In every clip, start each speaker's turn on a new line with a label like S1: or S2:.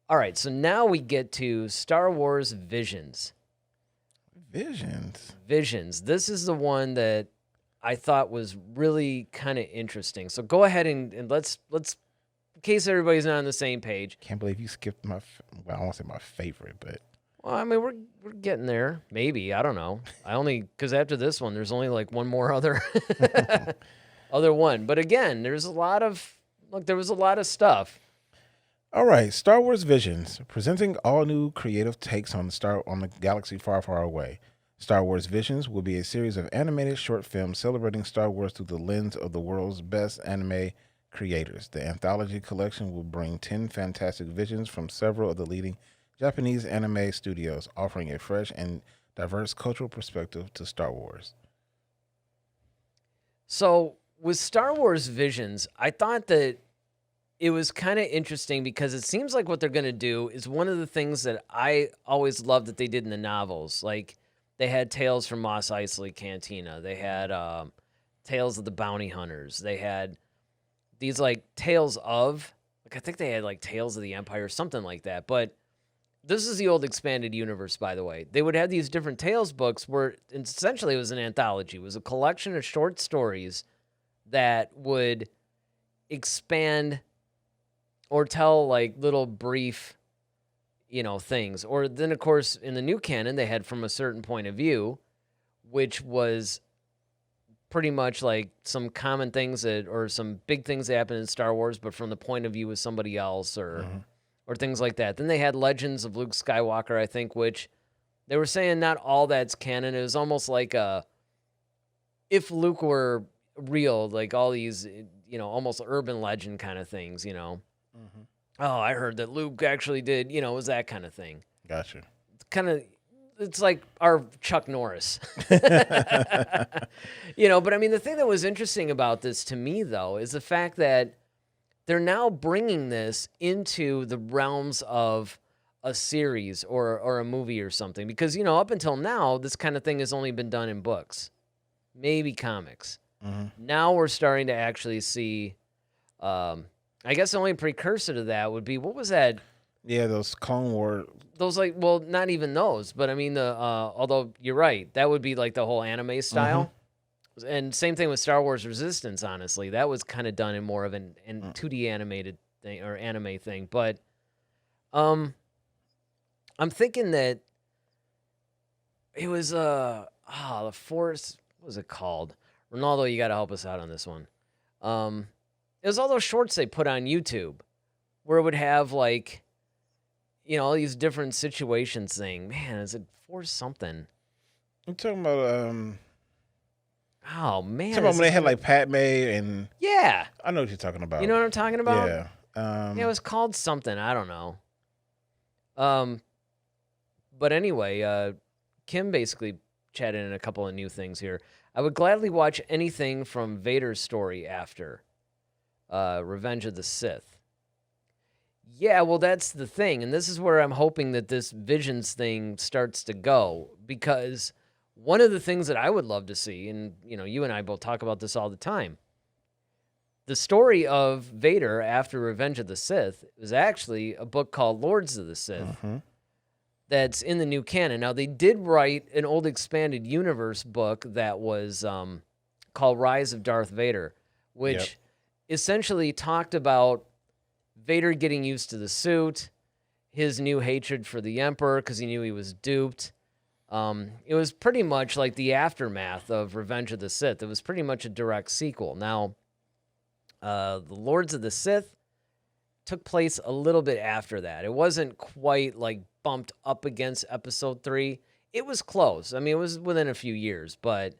S1: All right, so now we get to Star Wars Visions.
S2: Visions.
S1: Visions. This is the one that I thought was really kind of interesting. So go ahead and let's in case everybody's not on the same page.
S2: Can't believe you skipped well, I won't say my favorite, but
S1: Well, I mean we're getting there. Maybe, I don't know. I only cuz after this one there's only like one more other other one. But again, there was a lot of stuff.
S2: all right. Star Wars Visions, presenting all new creative takes on the galaxy far, far away. Star Wars Visions will be a series of animated short films celebrating Star Wars through the lens of the world's best anime creators. The anthology collection will bring 10 fantastic visions from several of the leading Japanese anime studios, offering a fresh and diverse cultural perspective to Star Wars.
S1: So, with Star Wars Visions, I thought that it was kind of interesting because it seems like what they're going to do is one of the things that I always loved that they did in the novels. Like they had Tales from Mos Eisley Cantina. They had Tales of the Bounty Hunters. They had these like Tales of, like I think they had like Tales of the Empire, something like that. But this is the old expanded universe, by the way. They would have these different Tales books where essentially it was an anthology. It was a collection of short stories that would expand or tell like little brief, things. Or then, of course, in the new canon, they had From a Certain Point of View, which was pretty much like some common things or some big things that happened in Star Wars, but from the point of view of somebody else or things like that. Then they had Legends of Luke Skywalker, I think, which they were saying not all that's canon. It was almost like if Luke were real, like all these, almost urban legend kind of things,
S2: Mm-hmm.
S1: Oh, I heard that Luke actually did, it was that kind of thing.
S2: Gotcha.
S1: It's like our Chuck Norris. But I mean, the thing that was interesting about this to me, though, is the fact that they're now bringing this into the realms of a series or a movie or something. Because, up until now, this kind of thing has only been done in books, maybe comics.
S2: Mm-hmm.
S1: Now we're starting to actually see, I guess the only precursor to that would be, what was that?
S2: Yeah, those Clone War.
S1: Those not even those, but I mean although you're right, that would be like the whole anime style. Mm-hmm. And same thing with Star Wars Resistance, honestly. That was kind of done in more of an 2D animated thing or anime thing. But I'm thinking that it was the Force, what was it called? Ronaldo, you got to help us out on this one. It was all those shorts they put on YouTube where it would have like, all these different situations thing. Man, is it Force something?
S2: I'm talking about
S1: Oh man!
S2: talking about when they had like Padme and
S1: yeah,
S2: I know what you're talking about.
S1: You know what I'm talking about?
S2: Yeah.
S1: Yeah, it was called something. I don't know. But anyway, Kim basically chatted in a couple of new things here. I would gladly watch anything from Vader's story after Revenge of the Sith. Yeah, well, that's the thing. And this is where I'm hoping that this Visions thing starts to go. Because one of the things that I would love to see, and, you and I both talk about this all the time, the story of Vader after Revenge of the Sith is actually a book called Lords of the Sith that's in the new canon. Now, they did write an old expanded universe book that was called Rise of Darth Vader, which essentially talked about Vader getting used to the suit, his new hatred for the Emperor because he knew he was duped. It was pretty much like the aftermath of Revenge of the Sith. It was pretty much a direct sequel. Now, the Lords of the Sith took place a little bit after that. It wasn't quite like bumped up against Episode 3. It was close. I mean, it was within a few years, but,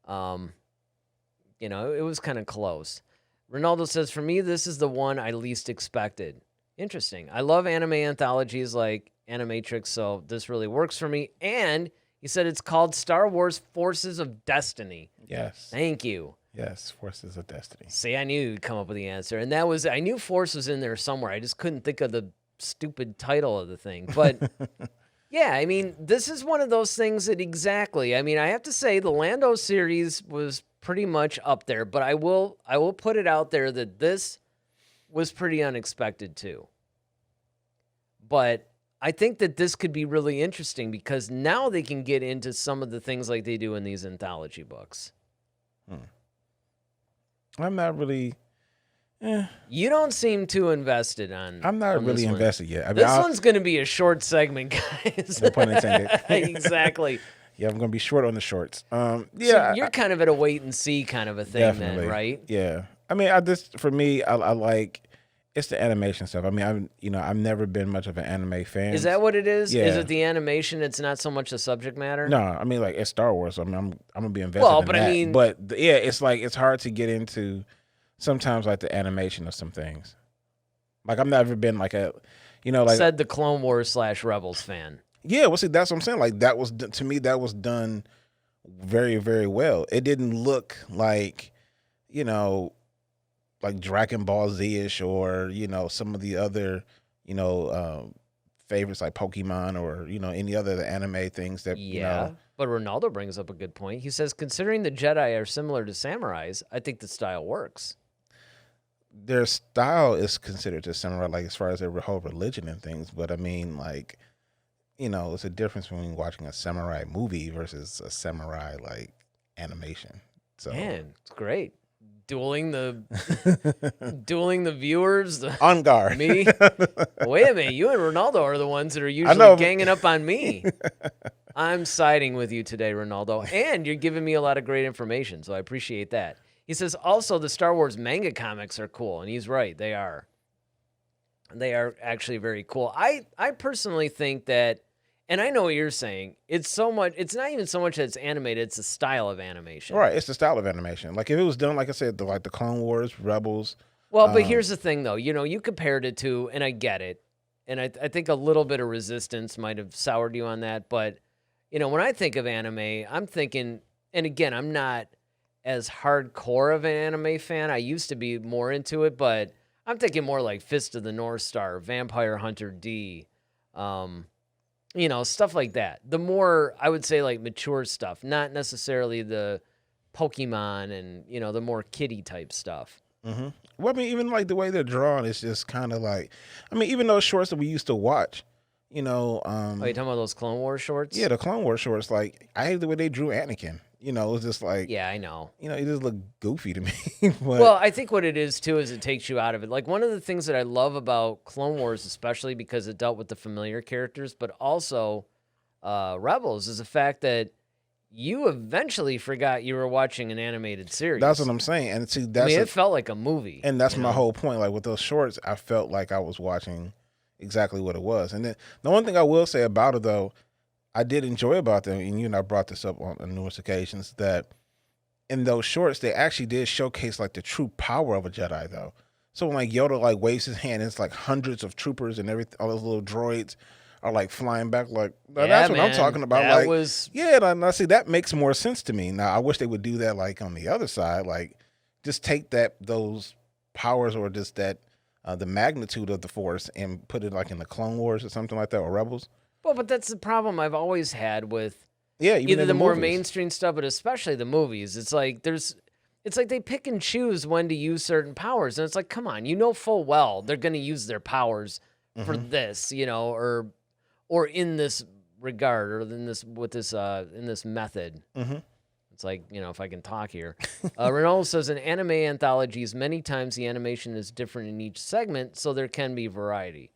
S1: it was kind of close. Ronaldo says, for me, this is the one I least expected. Interesting. I love anime anthologies like Animatrix, so this really works for me. And he said it's called Star Wars Forces of Destiny.
S2: Yes.
S1: Thank you.
S2: Yes, Forces of Destiny.
S1: See, I knew you'd come up with the answer. And I knew Force was in there somewhere. I just couldn't think of the stupid title of the thing. But yeah, I mean, this is one of those things that exactly, I mean, I have to say the Lando series was pretty much up there, but I will put it out there that this was pretty unexpected too. But I think that this could be really interesting because now they can get into some of the things like they do in these anthology books.
S2: I'm not really.
S1: You don't seem too invested on.
S2: I'm not
S1: on
S2: really
S1: this one.
S2: invested yet. I mean,
S1: This one's going to be a short segment, guys.
S2: No pun intended.
S1: Exactly.
S2: Yeah, I'm gonna be short on the shorts.
S1: So
S2: Yeah,
S1: you're kind of at a wait and see kind of a thing,
S2: definitely.
S1: then, right?
S2: Yeah, I mean, for me, I like it's the animation stuff. I mean, I've never been much of an anime fan.
S1: Is that what it is?
S2: Yeah.
S1: Is it the animation? It's not so much the subject matter.
S2: No, I mean, like it's Star Wars. So, I mean, I'm gonna be invested.
S1: Well,
S2: in
S1: but
S2: that.
S1: I mean,
S2: yeah, it's like it's hard to get into sometimes like the animation of some things. Like I've never been like a, like
S1: said the Clone Wars / Rebels fan.
S2: Yeah, well, see, that's what I'm saying. Like that was to me, that was done very, very well. It didn't look like, like Dragon Ball Z-ish or some of the other, favorites like Pokemon or any other of the anime things that
S1: But Ronaldo brings up a good point. He says, considering the Jedi are similar to samurais, I think the style works.
S2: Their style is considered to samurai, like as far as their whole religion and things. But I mean, like, it's a difference between watching a samurai movie versus a samurai like animation. So
S1: man, it's great. Dueling the viewers.
S2: On guard.
S1: Me? Wait a minute. You and Ronaldo are the ones that are usually ganging up on me. I'm siding with you today, Ronaldo. And you're giving me a lot of great information, so I appreciate that. He says, also, the Star Wars manga comics are cool. And he's right. They are. They are actually very cool. I personally think that, and I know what you're saying, it's not even so much that it's animated, it's the style of animation.
S2: Right, it's the style of animation. Like if it was done, like I said, like the Clone Wars, Rebels.
S1: Well, but here's the thing, though. You compared it to, and I get it, and I think a little bit of resistance might have soured you on that, but, when I think of anime, I'm thinking, and again, I'm not as hardcore of an anime fan. I used to be more into it, but I'm thinking more like Fist of the North Star, Vampire Hunter D, stuff like that. The more, I would say, like mature stuff, not necessarily the Pokemon and, the more kiddie type stuff.
S2: Mm-hmm. Well, I mean, even like the way they're drawn is just kind of like, I mean, even those shorts that we used to watch,
S1: oh, you talking about those Clone Wars shorts?
S2: Yeah, the Clone Wars shorts. Like, I hate the way they drew Anakin. It was just like,
S1: yeah, I know.
S2: It just looked goofy to me.
S1: But, well, I think what it is too is it takes you out of it. Like one of the things that I love about Clone Wars, especially because it dealt with the familiar characters, but also Rebels, is the fact that you eventually forgot you were watching an animated series.
S2: That's what I'm saying. And see,
S1: it felt like a movie.
S2: And that's my whole point. Like with those shorts, I felt like I was watching exactly what it was. And then the one thing I will say about it, though, I did enjoy about them, and you and I brought this up on numerous occasions, that in those shorts, they actually did showcase like the true power of a Jedi, though. So when like Yoda like waves his hand, it's like hundreds of troopers and everything, all those little droids are like flying back. Like that's what I'm talking about. Now see, that makes more sense to me. Now I wish they would do that like on the other side, like just take those powers or just that the magnitude of the Force and put it like in the Clone Wars or something like that, or Rebels.
S1: Well, but that's the problem I've always had with
S2: either
S1: the more mainstream stuff, but especially the movies. It's like they pick and choose when to use certain powers, and it's like, come on, full well they're going to use their powers for this, or in this regard, or in this method.
S2: Mm-hmm.
S1: It's like, if I can talk here. Ronaldo says, in anime anthologies, many times the animation is different in each segment, so there can be variety.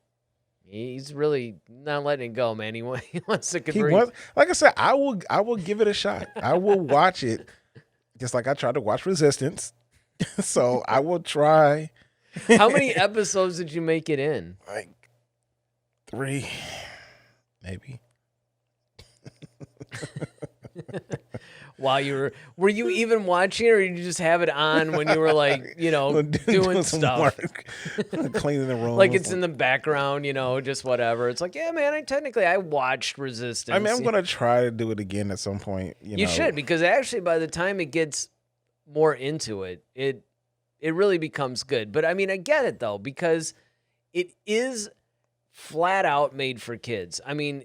S1: He's really not letting it go, man. He wants to convert.
S2: Like I said, I will give it a shot. I will watch it, just like I tried to watch Resistance. So I will try.
S1: How many episodes did you make it in?
S2: Like 3, maybe.
S1: While were you even watching, or did you just have it on when you were like, doing stuff,
S2: work, cleaning the room,
S1: like it's in the background, just whatever. It's like, yeah, man, I watched Resistance.
S2: I mean, I'm gonna try to do it again at some point.
S1: You should, because actually, by the time it gets more into it, it really becomes good. But I mean, I get it though, because it is flat out made for kids. I mean,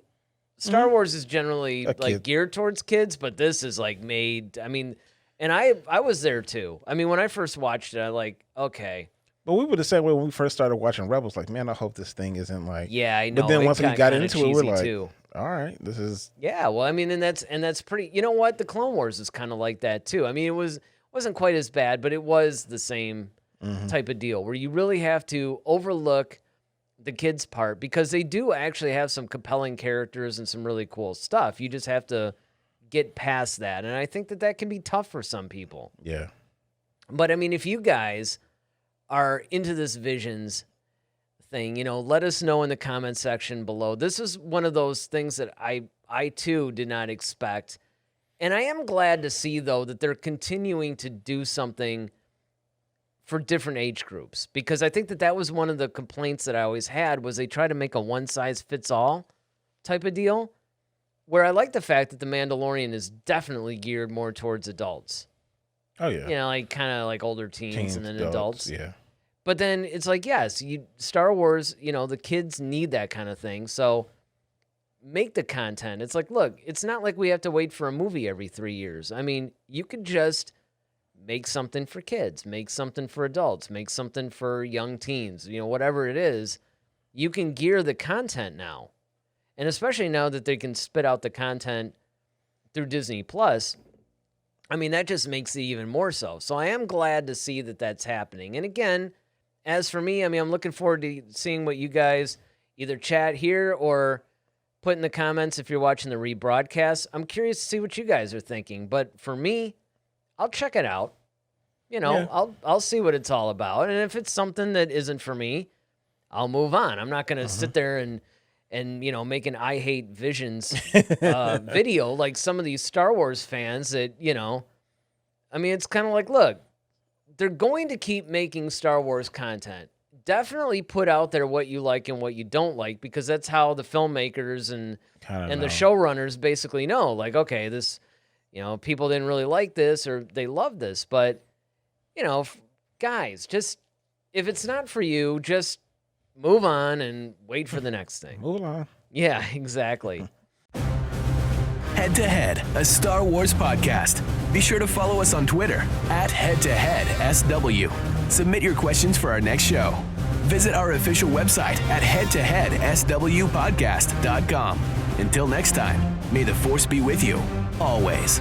S1: Star Wars is generally like geared towards kids, but this is like made. I mean, and I was there too. I mean, when I first watched it, I like, okay,
S2: But we were the same way when we first started watching Rebels. Like, man, I hope this thing isn't like.
S1: Yeah, I know.
S2: But then once we got
S1: kinda
S2: into it, we're like,
S1: too.
S2: all right, this is.
S1: Yeah, well, I mean, and that's pretty. You know what? The Clone Wars is kind of like that too. I mean, wasn't quite as bad, but it was the same type of deal where you really have to overlook the kids' part because they do actually have some compelling characters and some really cool stuff. You just have to get past that, and I think that can be tough for some people.
S2: Yeah. But
S1: I mean, if you guys are into this Visions thing, let us know in the comment section below. This is one of those things that I too did not expect. And I am glad to see, though, that they're continuing to do something for different age groups. Because I think that was one of the complaints that I always had was they try to make a one-size-fits-all type of deal. Where I like the fact that The Mandalorian is definitely geared more towards adults.
S2: Oh, yeah.
S1: Like kind of like older teens and then adults.
S2: Yeah.
S1: But then it's like, yes, Star Wars, the kids need that kind of thing. So make the content. It's like, look, it's not like we have to wait for a movie every 3 years. I mean, you could just make something for kids, make something for adults, make something for young teens, whatever it is. You can gear the content now. And especially now that they can spit out the content through Disney Plus, I mean, that just makes it even more so. So I am glad to see that that's happening. And again, as for me, I mean, I'm looking forward to seeing what you guys either chat here or put in the comments if you're watching the rebroadcast. I'm curious to see what you guys are thinking. But for me, I'll check it out. I'll see what it's all about. And if it's something that isn't for me, I'll move on. I'm not going to sit there and make an I Hate Visions video like some of these Star Wars fans that, I mean, it's kind of like, look, they're going to keep making Star Wars content. Definitely put out there what you like and what you don't like, because that's how the filmmakers and the showrunners basically know, like, okay, this, people didn't really like this or they love this. But, guys, just if it's not for you, just move on and wait for the next thing.
S2: Move on.
S1: Yeah, exactly.
S3: Head to Head, a Star Wars podcast. Be sure to follow us on Twitter @HeadToHeadSW. Submit your questions for our next show. Visit our official website at headtoheadswpodcast.com. Until next time, may the Force be with you, always.